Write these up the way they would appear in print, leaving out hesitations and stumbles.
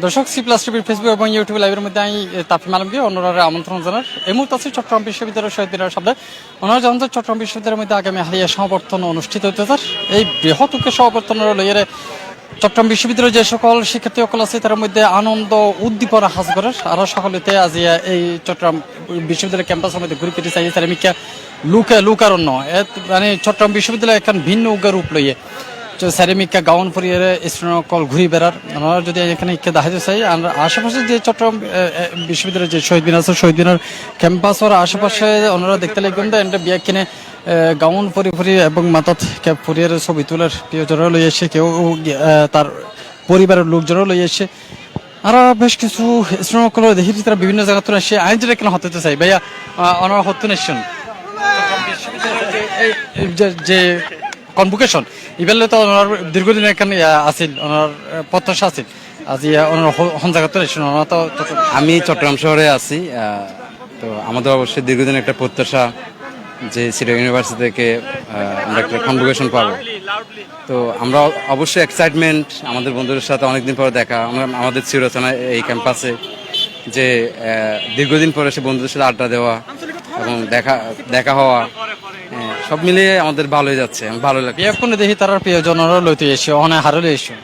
দর্শক C plus টিভির Facebook এবং ইউটিউব লাইভের মধ্যে আমি তাফিম আলমকে অন্যরা আমন্ত্রণ জানার এই মুহূর্তে আছে চট্টগ্রাম বিশ্ববিদ্যালয়ের শহীদ মিনার সামনে। ওনারা জানান চট্টগ্রাম বিশ্ববিদ্যালয়ের মধ্যে আগামী হালিয়া সমাবর্তন অনুষ্ঠিত হতে স্যার এই বৃহৎ উক্ত সমাবর্তনের লইয়ে চট্টগ্রাম বিশ্ববিদ্যালয়ের যে সকল শিক্ষার্থী সকল আছে তার মধ্যে আনন্দ উদ্দীপনা হাজ করে আর সকলেতে আজ এই চট্টগ্রাম বিশ্ববিদ্যালয় ক্যাম্পাসের মধ্যে ঘুরে ফিরে চাই তারা লুকারণ্য মানে চট্টগ্রাম বিশ্ববিদ্যালয় এখন ভিন্ন উগ্র রূপ লইয়ে স্যারেমিকা গাউন পরিয়ে স্টুডেন্ট কল ঘুরি বেড়ার ওনারা যদি এখানে দেখাতে চাই আর আশেপাশে যে চট্টগ্রাম বিশ্ববিদ্যালয়ের যে শহীদ মিনার আছে শহীদ মিনার ক্যাম্পাস ওর আশেপাশে ওনারা দেখতে লাগবেন এন্ড বিয়া কিনে গাউন পরি এবং মাথাত ক্যাপ পরিয়ে ছবি তোলার প্রিয়জনরা লই এসে কেউ তার পরিবারের লোকজনও লই এসে আর বেশ কিছু স্টুডেন্ট কল দেখি তারা বিভিন্ন জায়গা থেকে আসে আইন যেটা কেন হতে চাই ভাইয়া ওনারা হতে নেছেন যে কনভোকেশন ইবেলে তো ওনার দীর্ঘদিন এখানে আসিল ওনার প্রত্যাশা আছিল আজ ওনার হন জায়গাতে এসেছেন ওনারা তো আমি চট্টগ্রাম শহরে আছি তো আমাদের অবশ্যই দীর্ঘদিন একটা প্রত্যাশা যে সিলেট ইউনিভার্সিটি থেকে আমরা একটা কনভোকেশন পাবো। তো আমরা অবশ্যই এক্সাইটমেন্ট আমাদের বন্ধুদের সাথে অনেকদিন পরে দেখা আমরা আমাদের চিরচেনা এই ক্যাম্পাসে যে দীর্ঘদিন পরে সে বন্ধুদের সাথে আড্ডা দেওয়া এবং দেখা হওয়া সব মিলিয়ে আমাদের ভালোই যাচ্ছে ভালো লাগে এখন দেখি তার প্রিয়জনরা লইতে এসে অনেক হারলে এসে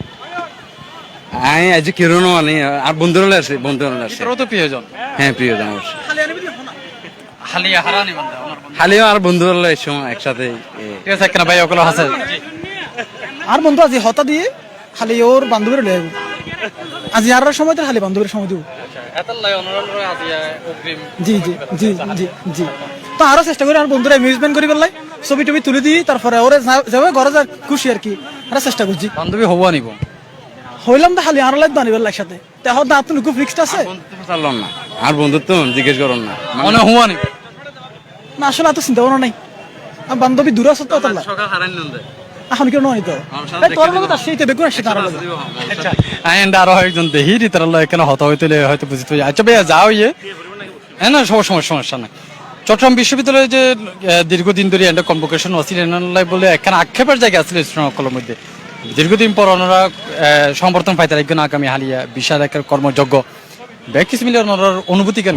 আমি আজ কিরণও আনি আর বন্ধুরা আসে তো প্রিয়জন হ্যাঁ প্রিয়জন অবশ্যই হালিয়া হারানি হালিও আর বন্ধুরা এসে একসাথে ঠিক আছে কেন ভাই ওগুলো আছে আর বন্ধু আজি হতা দিয়ে খালি ওর বান্ধবীর লয়ে যাবো আজি আর সময় তো খালি বান্ধবীর সময় দিব জি জি জি জি জি তো আরো চেষ্টা করি আর বন্ধুরা অ্যামিউজমেন্ট করি পেলাই ছবি টবি তুলে দিই তারপরে ওরে যাবে ঘরে যা খুশি আর কি আরো চেষ্টা করছি বান্ধবী হবো আনিব হইলাম তো খালি আর লাইট বানিবার একসাথে তেহ না আপনি খুব ফিক্সড আছে পারলাম না আর বন্ধুত্ব জিজ্ঞেস করুন না মনে হওয়া আনিব না আসলে এত চিন্তা ভাবনা নাই আর বান্ধবী দূরে আছে তো তাহলে এখন কেউ নয় তো তোর লগত আসছে তো বেগুন আসছে তার লগত আইন আরো একজন দেখি তার এখানে হতা হইতে হয়তো বুঝতে পারি আচ্ছা ভাইয়া যাও হ্যাঁ না সমস্যা নাই চট্টগ্রাম বিশ্ববিদ্যালয়ে যে দীর্ঘদিন ধরে একটা কনভোকেশন আছিল বলে এখানে আক্ষেপের জায়গা আছিল স্টুডেন্টের মধ্যে দীর্ঘদিন পর ওনারা সমর্থন পাইতে একজন আগামী হালিয়া বিশাল একটা কর্মযজ্ঞ ব্যাকিস মিলে ওনার অনুভূতি কেন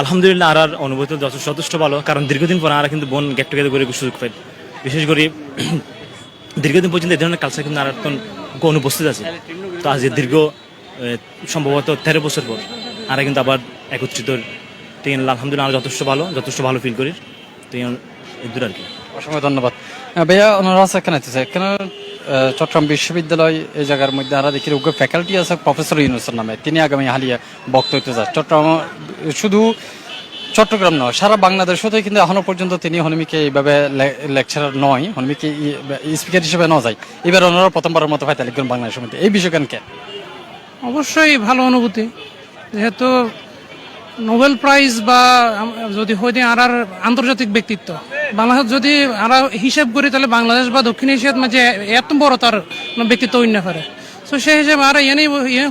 আলহামদুলিল্লাহ আর অনুভূতি যথেষ্ট ভালো কারণ দীর্ঘদিন পর আর কিন্তু বোন গেট টুগেদার করে সুযোগ পাই বিশেষ করে দীর্ঘদিন পর্যন্ত এই ধরনের কালচার কিন্তু আর অনুপস্থিত আছে তো আজ দীর্ঘ সম্ভবত 13 বছর পর আর কিন্তু আবার একত্রিত আলহামদুলিল্লাহ আর যথেষ্ট ভালো ফিল করি তো এই দূর আর কি অসংখ্য ধন্যবাদ ভাইয়া ওনারা আছে এখানে এখানে চট্টগ্রাম বিশ্ববিদ্যালয় এই জায়গার মধ্যে আমরা দেখি উগ্র ফ্যাকাল্টি আছে প্রফেসর ইউনুসের নামে তিনি আগামী হালিয়া বক্তব্য হইতে যায় শুধু চট্টগ্রাম নয় সারা বাংলাদেশ হতে কিন্তু এখনো পর্যন্ত তিনি হনমিকে এইভাবে লেকচারার নয় হনমিকে স্পিকার হিসেবে ন যায় এবার ওনারা প্রথমবারের মতো ফাইতে লিখবেন বাংলাদেশের মধ্যে এই বিষয় কেন অবশ্যই ভালো অনুভূতি যেহেতু নোবেল প্রাইজ বা যদি হইতে আর আন্তর্জাতিক ব্যক্তিত্ব বাংলাদেশ যদি আমরা হিসাব করি তাহলে বাংলাদেশ বা দক্ষিণ এশিয়ার মাঝে এত বড় তার ব্যক্তিত্ব অন্য করে তো সেই হিসেবে আর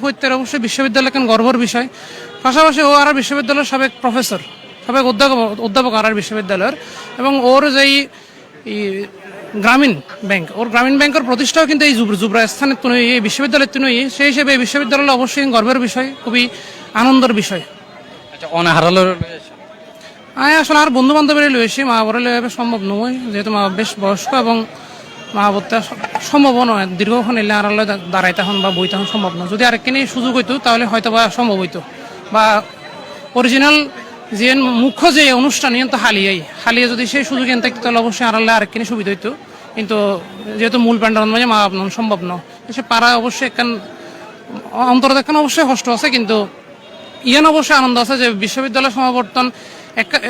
হইতে অবশ্যই বিশ্ববিদ্যালয় কেন গর্বর বিষয় পাশাপাশি ও আর বিশ্ববিদ্যালয়ের সাবেক প্রফেসর সাবেক অধ্যাপক আর বিশ্ববিদ্যালয়ের এবং ওর যেই গ্রামীণ ব্যাংকের প্রতিষ্ঠাও কিন্তু এই যুবরা স্থানের তুলনায় এই বিশ্ববিদ্যালয়ের তুলনায় সেই হিসেবে এই বিশ্ববিদ্যালয় অবশ্যই গর্বের বিষয় খুবই আনন্দের বিষয় আসলে আর বন্ধু বান্ধবের লইছি মা বাবার লইবে সম্ভব নয় যেহেতু মা বেশ বয়স্ক এবং মা বাবা সম্ভব নয় দীর্ঘক্ষণ এলে আর দাঁড়াইতে হন বা বইতে হন সম্ভব নয় যদি আরেকখানি সুযোগ হইতো তাহলে হয়তো বা সম্ভব হইতো বা অরিজিনাল যে মুখ্য যে অনুষ্ঠান তো হালিয়ে যদি সেই সুযোগ এনে থাকতো তাহলে অবশ্যই আরেকখানি সুবিধা হইতো কিন্তু যেহেতু মূল প্যান্ডার মাঝে মা বাবা সম্ভব নয় সে পাড়া অবশ্যই একখান অন্তর দেখানো অবশ্যই কষ্ট আছে কিন্তু অবশ্যই আনন্দ আছে যে বিশ্ববিদ্যালয় সমাবর্তন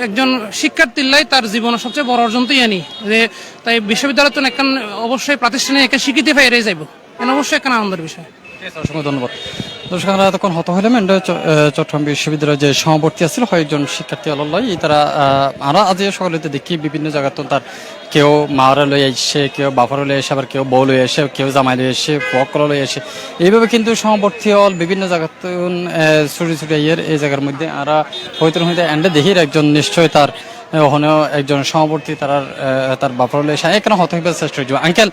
একজন শিক্ষার্থীলাই তার জীবনের সবচেয়ে বড় অর্জন তো যে তাই বিশ্ববিদ্যালয় তো একখান অবশ্যই প্রাতিষ্ঠানিক একটা স্বীকৃতি পাইরে যাইব অবশ্যই একখান আনন্দের বিষয় অসংখ্য ধন্যবাদ দর্শক আমরা এতক্ষণ হত হইলাম চট্টগ্রাম বিশ্ববিদ্যালয়ের যে সমাবর্তী আছিল কয়েকজন শিক্ষার্থী আল্লাহ তারা আমরা আজ সকালে দেখি বিভিন্ন জায়গাতে তার কেউ মারা লই আসছে কেউ বাপারা লই আসে আবার কেউ বউ লই আসে কেউ জামাই লই আসে পকল লই আসে এইভাবে কিন্তু সমাবর্তী হল বিভিন্ন জায়গাতে ছুটি এই জায়গার মধ্যে আমরা হয়তো এন্ডে দেখি একজন নিশ্চয় তার ওখানেও একজন সমাবর্তী তার বাপারা লই আসে এখানে হত হইবার চেষ্টা করছি আঙ্কেল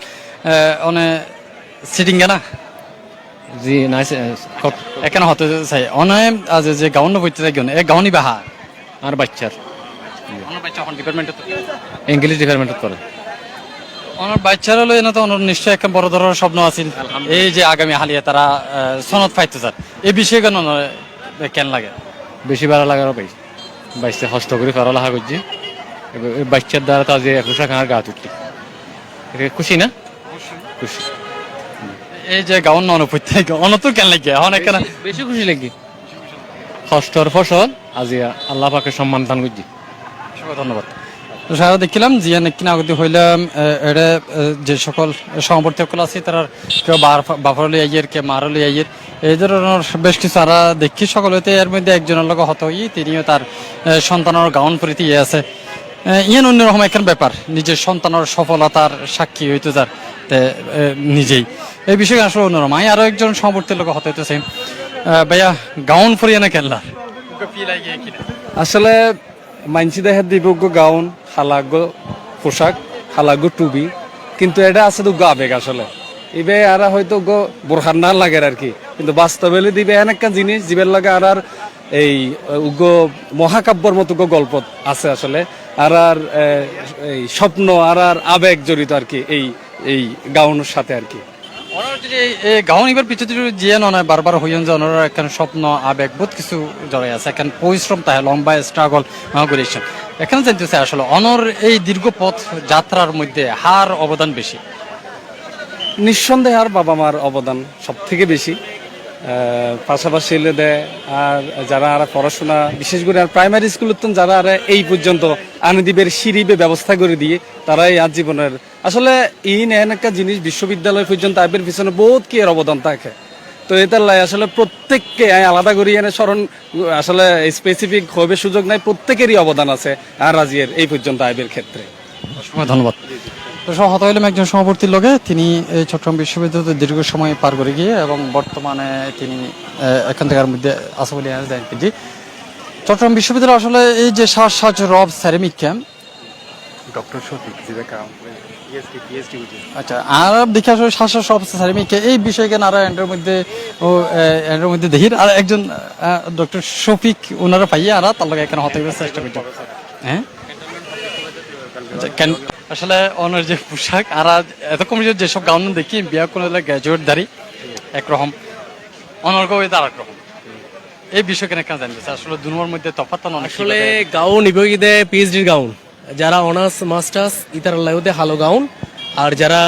অনেক সিটিং না জি নাইস এখানে হতে চাই অনেক আজ যে গাউন বইতে থাকি এই গাউনি বাহা আর বাচ্চার অনেক বাচ্চা এখন ডিপার্টমেন্টে ইংলিশ ডিপার্টমেন্টত করে অনেক বাচ্চারা হলো এনে তো অনেক নিশ্চয় একটা বড় ধরনের স্বপ্ন আছে এই যে আগামী হালিয়া তারা সনদ পাইতে চায় এই বিষয়ে কেন কেন লাগে বেশি ভালো লাগার পাইছে বাইশে হস্ত করে পড়ালেখা করছি এই বাচ্চার দ্বারা তো যে 21 খানার গা তুলছি খুশি না খুশি এই যে গাউন অনুপত্তি অনত কেন লাগে এখন এখানে বেশি খুশি লাগি হস্তর ফসল আজি আল্লাহ পাকে সম্মান দান করছি অসংখ্য ধন্যবাদ তো সারা দেখছিলাম জিয়া নেকিনা আগতি হইলাম এটা যে সকল সমবর্তকল আছে তারা কেউ বাফারলি আইয়ের কে মারলি আইয়ের এই ধরনের বেশ কিছু আরা দেখি সকলেতে এর মধ্যে একজনের লোক হত হই তিনিও তার সন্তানের গাউন প্রীতি আছে ইয়ান অন্যরকম একখান ব্যাপার নিজের সন্তানের সফলতার সাক্ষী হইতে যার নিজেই এই বিষয়ে আসলে অন্যরকম আমি আরো একজন সমবর্তী লোক হতে হইতেছে ভাইয়া গাউন পরিয়া না কেনলা আসলে মানসি দেহের দিবজ্ঞ গাউন হালাগ্য পোশাক হালাগ্য টুবি কিন্তু এটা আছে তো আবেগ আসলে ইবে আর হয়তো গো বোরখান না লাগে আর কি কিন্তু বাস্তবে দিবে অনেকটা জিনিস জীবের লাগে আর এই উগ্র মহাকাব্যর মতো গল্প আছে আসলে আর এই স্বপ্ন আর আবেগ জড়িত আর কি এই গাউনের সাথে আর কি গাউন এবার পিছু জিয়া নয় বারবার হইন যে ওনারা একখান স্বপ্ন আবেগ বহুত কিছু জড়াই আছে এখন পরিশ্রম তাই লম্বা স্ট্রাগল করেছেন এখানে জানতে চাই আসলে অনর এই দীর্ঘ পথ যাত্রার মধ্যে হার অবদান বেশি নিঃসন্দেহে আর বাবা মার অবদান সব থেকে বেশি পাশাপাশি এলে দেয় আর যারা আর পড়াশোনা বিশেষ করে আর প্রাইমারি স্কুলের তো যারা আর এই পর্যন্ত আনদীপের সিঁড়িবে ব্যবস্থা করে দিয়ে তারাই আজ জীবনের আসলে এই নেন একটা জিনিস বিশ্ববিদ্যালয় পর্যন্ত আইবের পিছনে বহুত কি এর অবদান থাকে তো এটার লাই আসলে প্রত্যেককে আলাদা করি এনে স্মরণ আসলে স্পেসিফিক হবে সুযোগ নাই প্রত্যেকেরই অবদান আছে আর রাজিয়ের এই পর্যন্ত আইবের ক্ষেত্রে অসংখ্য ধন্যবাদ তো হত হইলাম একজন সভাপতির লগে তিনি এই চট্টগ্রাম বিশ্ববিদ্যালয়ে দীর্ঘ সময় পার করে গিয়ে এবং বর্তমানে তিনি এখান থেকে মধ্যে আছে বলে জানি চট্টগ্রাম বিশ্ববিদ্যালয় আসলে এই যে সাজ রব সেরামিক ক্যাম্প ডক্টর শফিক আচ্ছা আর দেখে আসলে শ্বাস সব সেরামিক এই বিষয়ে কেন আর এন্ডের মধ্যে ও এন্ডের মধ্যে দেখি আর একজন ডক্টর শফিক ওনারা পাইয়ে আর তার লগে এখানে হতে চেষ্টা করছে হ্যাঁ কেন আসলে ওনার যে পোশাক আর এতক্ষণ যেসব গাউন দেখি বিয়া কোনো গ্র্যাজুয়েট দাঁড়ি একরকম অনর্গ আর একরকম এই বিষয় কেন কেন জানতেছে আসলে দুনোর মধ্যে তফাৎ অনেক আসলে গাউন ইবগিদে পিএইচডি গাউন যারা অনার্স মাস্টার্স ইতার লাইতে ভালো গাউন আর যারা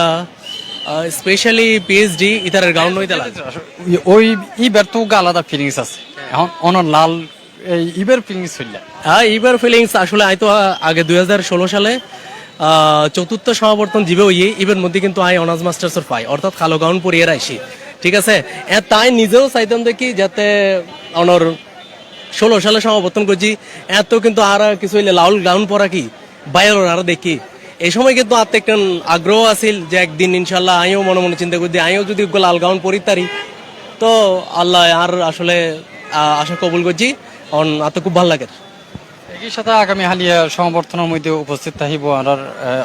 স্পেশালি পিএইচডি ইতারের গাউন নইতে লাগে ওই ইবার তো আলাদা ফিলিংস আছে এখন অনর লাল এই ইবার ফিলিংস হইলা হ্যাঁ ইবার ফিলিংস আসলে আই তো আগে 2016 সালে চতুর্থ সমাবর্তন জীবে হইয়ে ইবের মধ্যে কিন্তু আই অনার্স মাস্টার্সের পাই অর্থাৎ কালো গাউন পরিয়ে রাইছি ঠিক আছে তাই নিজেও চাইতাম দেখি যাতে অনর 16 সালে সমাবর্তন করছি এত কিন্তু আর কিছু হইলে লাউল গাউন পরা কি বাইর আর দেখি এই সময় কিন্তু একটা আগ্রহ আছিল যে একদিন ইনশাল্লাহ আমিও মনে মনে চিন্তা করি আমিও যদি লাল গাউন পরি তারি তো আল্লাহ আর আসলে আশা কবুল করছি এত খুব ভালো লাগে একই সাথে আগামী হালিয়া সমাবর্তনের মধ্যে উপস্থিত থাকিব আর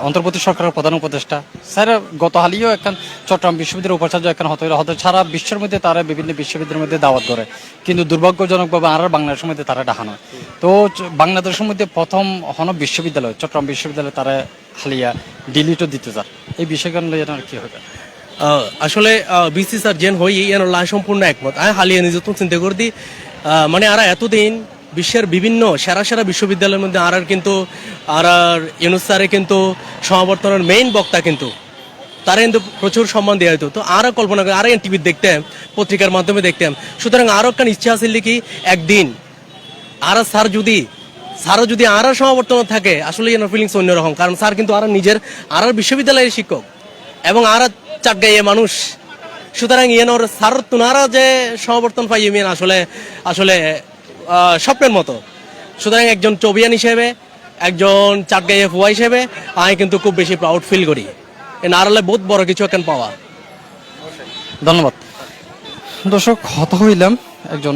অন্তর্বর্তী সরকারের প্রধান উপদেষ্টা স্যার গত হালিও এখন চট্টগ্রাম বিশ্ববিদ্যালয়ের উপাচার্য এখন হতে সারা বিশ্বের মধ্যে তারা বিভিন্ন বিশ্ববিদ্যালয়ের মধ্যে দাওয়াত করে কিন্তু দুর্ভাগ্যজনকভাবে আর বাংলাদেশের মধ্যে তারা ডাকানো তো বাংলাদেশের মধ্যে প্রথম হন বিশ্ববিদ্যালয় চট্টগ্রাম বিশ্ববিদ্যালয় তারা হালিয়া ডিলিটও দিতে চান এই বিষয়গুলো কি হবে আসলে বিসি স্যার যেন হই লাই সম্পূর্ণ একমত আমি হালিয়া নিজে তো চিন্তা করে দিই মানে আর এতদিন বিশ্বের বিভিন্ন সেরা বিশ্ববিদ্যালয়ের মধ্যে আর কিন্তু আর ইউনুস স্যারে কিন্তু সমাবর্তনের মেইন বক্তা কিন্তু তারা কিন্তু প্রচুর সম্মান দেওয়া হতো তো আরও কল্পনা করে আরও টিভি দেখতাম পত্রিকার মাধ্যমে দেখতাম সুতরাং আরও একটা ইচ্ছা আছিল কি একদিন আর স্যারও যদি আর সমাবর্তন থাকে আসলে এনার ফিলিংস অন্যরকম কারণ স্যার কিন্তু আর নিজের আর বিশ্ববিদ্যালয়ের শিক্ষক এবং আর চাটগাইয়ে মানুষ সুতরাং ইয়েনর স্যার তোনারা যে সমাবর্তন পাই ইমেন আসলে স্বপ্নের মতো সুতরাং একজন চবিয়ান হিসেবে একজন চাটগাইয়ে ফুয়া হিসেবে আমি কিন্তু খুব বেশি প্রাউড ফিল করি নারালে বহুত বড় কিছু এখন পাওয়া ধন্যবাদ দর্শক হত হইলাম একজন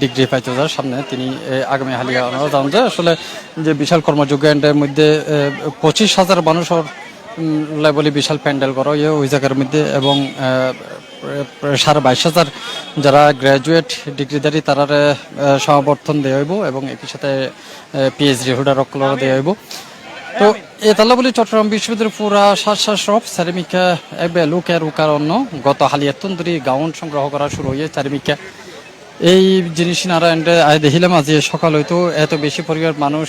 ডিগ্রি পাইতে যার সামনে তিনি আগামী হালিয়া জানান যে আসলে যে বিশাল কর্মযোগ্য এর মধ্যে 25,000 মানুষের লেভেলে বিশাল প্যান্ডেল করা ওই জায়গার মধ্যে এবং 22,500 যারা গ্রাজুয়েট ডিগ্রিধারী তারার সমর্থন দেওয়া হইব এবং একই সাথে পিএইচডি হোল্ডার অকলর দেওয়া হইব। তো এতালা বলি চট্টগ্রাম বিশ্ববিদ্যালয়ের পুরা সব চারিমিকা একবার লোকের উকার অন্য গত হালিয়াতুন ধরে গাউন সংগ্রহ করা শুরু হয়ে চারিমিকা এই জিনিস নারায়ণে দেখিলাম আজ সকাল হইতো এত বেশি পরিবার মানুষ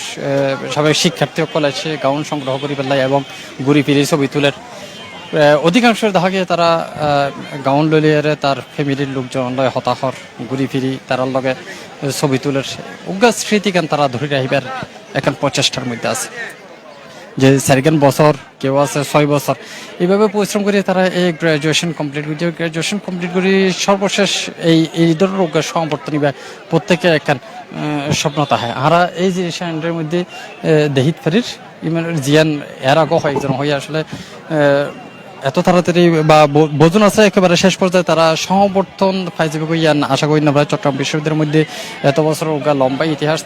সবাই শিক্ষার্থী সকল এসে গাউন সংগ্রহ করি পেলাই এবং ঘুরি ফিরি ছবি তুলের অধিকাংশ দেখা গিয়ে তারা গাউন লইলে তার ফ্যামিলির লোকজন লয় হতাহর ঘুরি ফিরি তার লগে ছবি তুলের উগা স্মৃতিকান তারা ধরে রাখিবার এখন প্রচেষ্টার মধ্যে আছে যে 4 বছর কেউ আছে 6 বছর এইভাবে পরিশ্রম করে তারা এই গ্রাজুয়েশন কমপ্লিট করে সর্বশেষ এই ধরনের সমর্থন বা প্রত্যেকে একটা স্বপ্ন তাহে আর এই জিনিসের মধ্যে দেহিত ফেরির ইমান জিয়ান এর আগে একজন হয়ে আসলে এত তাড়াতাড়ি বা বোঝন আছে একেবারে শেষ পর্যায়ে তারা সমর্থন পাইবে ইয়ান আশা করি না। চট্টগ্রাম বিশ্ববিদ্যালয়ের মধ্যে এত বছর লম্বা ইতিহাস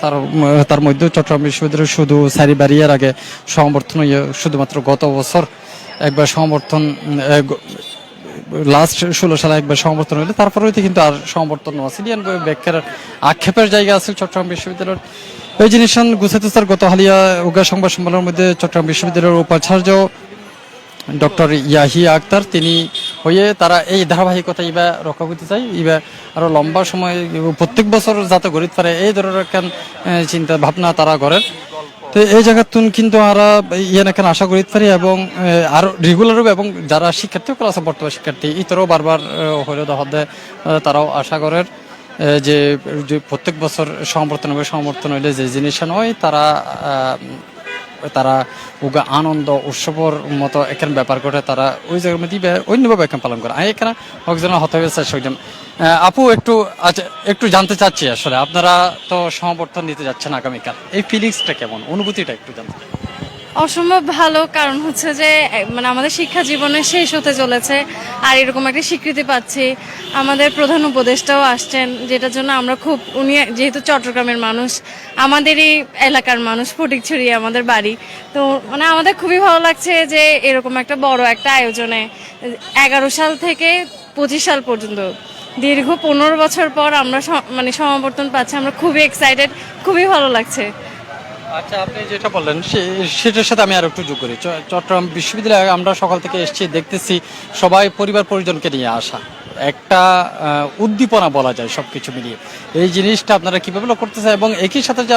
তার মধ্যে চট্টগ্রাম বিশ্ববিদ্যালয় শুধু সারি বাড়িয়ার আগে সমর্থন শুধুমাত্র গত বছর একবার সমর্থন লাস্ট 16 সালে একবার সমর্থন হইলে তারপরে হইতে কিন্তু আর সমর্থন নসিলিয়ান ব্যাখ্যার আক্ষেপের জায়গা আছে চট্টগ্রাম বিশ্ববিদ্যালয়ের এই জিনিস গুছাতে স্যার গত হালিয়া উগা সংবাদ সম্মেলনের মধ্যে চট্টগ্রাম বিশ্ববিদ্যালয়ের উপাচার্য ডক্টর ইয়াহিয়া আক্তার তিনি হয়ে তারা এই ধারাবাহিকতা ইবা রক্ষা করতে চাই ইবা আরো লম্বা সময় প্রত্যেক বছর যাতে গড়িত পারে এই ধরনের একখান চিন্তা ভাবনা তারা করেন। তো এই জায়গা তুন কিন্তু আমরা ইয়ান এখন আশা করিতে পারি এবং আরো রেগুলার এবং যারা শিক্ষার্থী আছে বর্তমান শিক্ষার্থী ইতরও বারবার হইলেও দেখা দেয় তারাও আশা করেন যে প্রত্যেক বছর সমর্থন হইলে যে জিনিস নয় তারা উগা আনন্দ উৎসবর মতো এখানে ব্যাপার করে তারা ওই জায়গার মধ্যে অন্যভাবে এখানে পালন করে আমি এখানে একজন হতে হয়েছে সৈজম আপু একটু জানতে চাচ্ছি আসলে আপনারা তো সমর্থন দিতে যাচ্ছেন আগামীকাল এই ফিলিংসটা কেমন অনুভূতিটা একটু জানতে অসম্ভব ভালো কারণ হচ্ছে যে মানে আমাদের শিক্ষা জীবনে শেষ হতে চলেছে আর এরকম একটা স্বীকৃতি পাচ্ছি আমাদের প্রধান উপদেষ্টাও আসছেন যেটার জন্য আমরা খুব উনি যেহেতু চট্টগ্রামের মানুষ আমাদেরই এলাকার মানুষ ফটিকছড়ি আমাদের বাড়ি তো মানে আমাদের খুবই ভালো লাগছে যে এরকম একটা বড় একটা আয়োজনে 11 সাল থেকে 25 সাল পর্যন্ত দীর্ঘ 15 বছর পর আমরা মানে সমর্থন পাচ্ছি আমরা খুবই এক্সাইটেড খুবই ভালো লাগছে। আচ্ছা আপনি যেটা বললেন সেটার সাথে আমি আর একটু যোগ করি চট্টগ্রাম বিশ্ববিদ্যালয়ে আমরা সকাল থেকে এসেছি দেখতেছি সবাই পরিবার পরিজনকে নিয়ে আসা একটা উদ্দীপনা বলা যায় সবকিছু মিলিয়ে এই জিনিসটা আপনারা কিভাবে করতেছেন এবং একই সাথে যে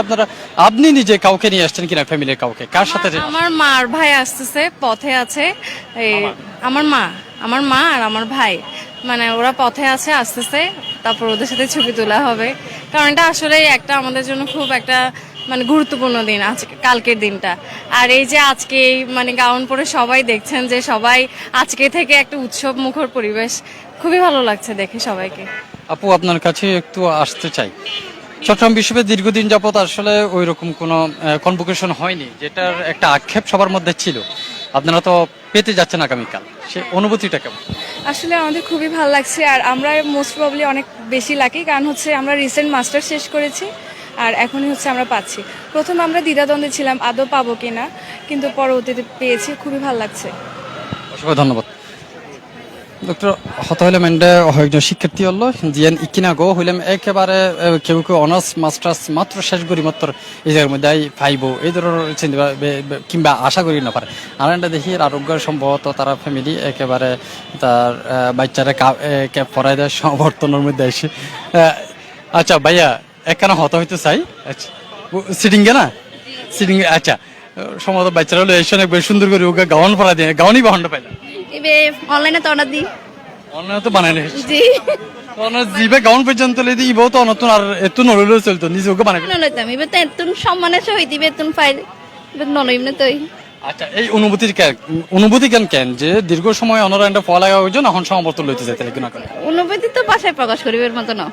আপনি নিজে কাউকে নিয়ে আসছেন কিনা ফ্যামিলির কাউকে কার সাথে আমার মার ভাই আসতেছে পথে আছে আমার মা আর আমার ভাই মানে ওরা পথে আছে আসতেছে তারপর ওদের সাথে ছবি তোলা হবে কারণ এটা আসলে একটা আমাদের জন্য খুব একটা মানে গুরুত্বপূর্ণ দিন আজকে কালকের দিনটা আর এই যে আজকে মানে গাউন পরে সবাই দেখছেন যে সবাই আজকে থেকে একটা উৎসব মুখর পরিবেশ খুবই ভালো লাগছে দেখে সবাইকে। আপু আপনার কাছে একটু আসতে চাই চট্টগ্রাম বিশ্ববিদ্যালয়ে দীর্ঘদিন যাবত আসলে ওই রকম কোনো কনভোকেশন হয়নি যেটার একটা আক্ষেপ সবার মধ্যে ছিল আপনারা তো পেতে যাচ্ছেন আগামীকাল সে অনুভূতিটা কেমন? আসলে আমাদের খুবই ভালো লাগছে আর আমরা মোস্ট প্রবলি অনেক বেশি লাকি কারণ হচ্ছে আমরা রিসেন্ট মাস্টার শেষ করেছি আর এখনই হচ্ছে আমরা পাচ্ছি প্রথম আমরা দ্বিধাদ্বন্দ্বে ছিলাম আদৌ পাবো কিনা কিন্তু পরবর্তীতে পেয়েছি খুবই ভালো লাগছে। অসংখ্য ধন্যবাদ ডক্টর হতে হইলাম এন্ডে একজন শিক্ষার্থী হল জিয়ান ইকিনা গো হইলাম একেবারে কেউ অনার্স মাস্টার্স মাত্র শেষ করি মাত্র এই জায়গার মধ্যে পাইব এই ধরনের চিন্তা কিংবা আশা করি না পারে আর একটা দেখি আরোগ্য সম্ভবত তারা ফ্যামিলি একেবারে তার বাচ্চারা ক্যাপ পরাই দেয় সমর্থনের মধ্যে এসে আচ্ছা ভাইয়া একখানা হতে হইতে চাই আচ্ছা সিটিং না সিটিং আচ্ছা সম্ভবত বাচ্চারা হলো এসে একবার সুন্দর করে ওকে গাউন পরা দিয়ে গাউনই বাহনটা পাইলাম অনলাইনে তো অর্ডার দিই অনলাইনে তো বানাই রেখেছি জি জিবে গাউন পর্যন্ত লেদি ইবো তো নতুন আর এত নরলেও চলতো নিজে ওকে বানাই নলইতাম এবার তো এতুন সম্মানের সহিত দিবে এতুন ফাইল এবার নলইম না তোই। আচ্ছা এই অনুভূতি কেন যে দীর্ঘ সময় অনলাইনটা ফল লাগা হইছো এখন সমর্থন লইতে যাইতে লাগে না অনুভূতি তো ভাষায় প্রকাশ করিবার মতো না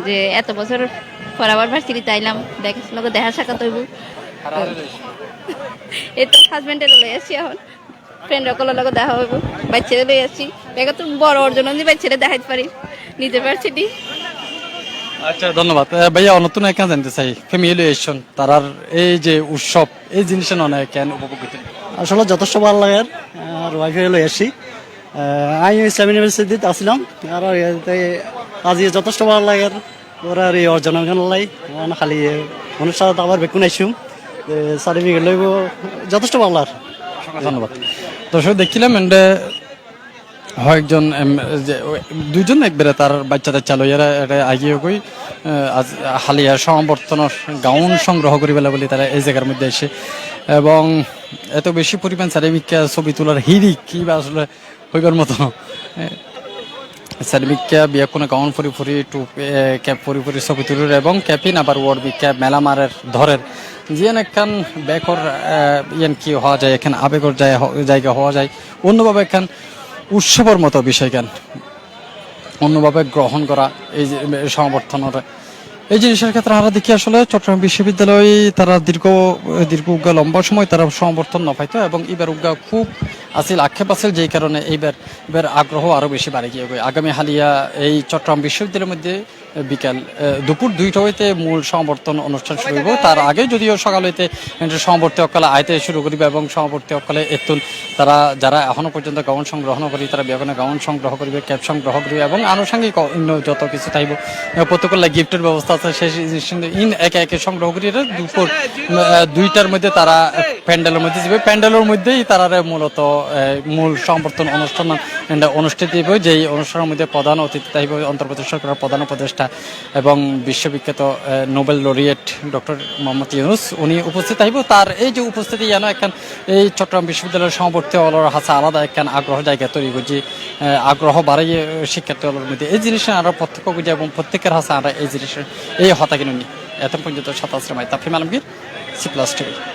যে এত বছর পর আবার ভার্সিটিতে আইলাম দেখা সাক্ষাৎ হইব এই তো হাজবেন্ডের লই আসছি এখন ফ্রেন্ড সকলের লগে দেখা হইব বাচ্চাদের লই আসছি দেখা তো বড় অর্জন যে বাচ্চাদের দেখাইতে পারি নিজের ভার্সিটি। আচ্ছা ধন্যবাদ ভাইয়া নতুন এখানে জানতে চাই ফ্যামিলি এসন তারার এই যে উৎসব এই জিনিসের অনেক কেন উপভোগ করতে আসলে যথেষ্ট ভালো লাগে আর ওয়াইফাই লই আসছি আমি ইসলাম ইউনিভার্সিটিতে আসছিলাম আর আজ যথেষ্ট ভালো লাগে ওরা এই অর্জন লাই খালি অনুষ্ঠান আবার বেকুন আইসুম সার্টিফিকেট লইব যথেষ্ট ভালো আর ধন্যবাদ। দর্শক দেখছিলাম একজন দুইজন একবারে তার বাচ্চাদের চালইয়ারা এটা আগিয়ে গই আজ হালিয়া সমাবর্তনের গাউন সংগ্রহ করি বেলা বলে তারা এই জায়গার মধ্যে এসে এবং এত বেশি পরিমাণ সার্টিফিকেট ছবি তোলার হিরি কি বা আসলে হইবার মতো সার্টিফিকেট বিয়া কোনো গাউন ফুরি ফুরি টুপ ক্যাপ ফুরি ফুরি ছবি তুলির এবং ক্যাপিন আবার ওয়ার্ড বিক্যাপ মেলামারের ধরের যেন একখান ব্যাকর ইয়ান কি হওয়া যায় এখান আবেগর জায়গা হওয়া যায় অন্যভাবে একখান উৎসবের মতো বিষয় কেন অন্যভাবে গ্রহণ করা এই যে সমর্থনের এই জিনিসের ক্ষেত্রে আমরা দেখি আসলে চট্টগ্রাম বিশ্ববিদ্যালয় তারা দীর্ঘ লম্বা সময় তারা সমর্থন না পাইতো এবং এবার উগা খুব আসিল আক্ষেপ আছিল যেই কারণে এবার আগ্রহ আরো বেশি বাড়ে গিয়ে আগামী হালিয়া এই চট্টগ্রাম বিশ্ববিদ্যালয়ের মধ্যে বিকাল দুপুর 2টা হইতে মূল সমর্থন অনুষ্ঠান শুরু হইব তার আগে যদিও সকাল হইতে সমবর্তী অকালে আইতে শুরু করিবে এবং সমবর্তী অকালে এতুন তারা যারা এখনো পর্যন্ত গাউন সংগ্রহ করি তারা বিভিন্ন গাউন সংগ্রহ করিবে ক্যাপ সংগ্রহ করিবে এবং আনুষঙ্গিক অন্য যত কিছু চাইব প্রত্যেকের গিফটের ব্যবস্থা আছে সেই জিনিস একে একে সংগ্রহ করি দুপুর 2টার মধ্যে তারা প্যান্ডেলের মধ্যে যাবে প্যান্ডেলের মধ্যেই তারা মূলত মূল সমর্থন অনুষ্ঠান অনুষ্ঠিত হইব যেই অনুষ্ঠানের মধ্যে প্রধান অতিথি থাকব অন্তর্বর্তী সরকারের প্রধান উপদেষ্টা এবং বিশ্ববিখ্যাত Nobel laureate doctor Mohammad Yunus উনি উপস্থিত থাকব তার এই যে উপস্থিতি যেন এখন এই চট্টগ্রাম বিশ্ববিদ্যালয়ের সমবর্তী অলর হাসা আলাদা একখান আগ্রহ জায়গা তৈরি করছি আগ্রহ বাড়াইয়ে শিক্ষার্থী অলর মধ্যে এই জিনিসটা আমরা প্রত্যক্ষ করছি এবং প্রত্যেকের হাসা আমরা এই জিনিসের এই হতা কিনুনি এত পর্যন্ত 27 মাই তাফিম আলমগীর C+ TV।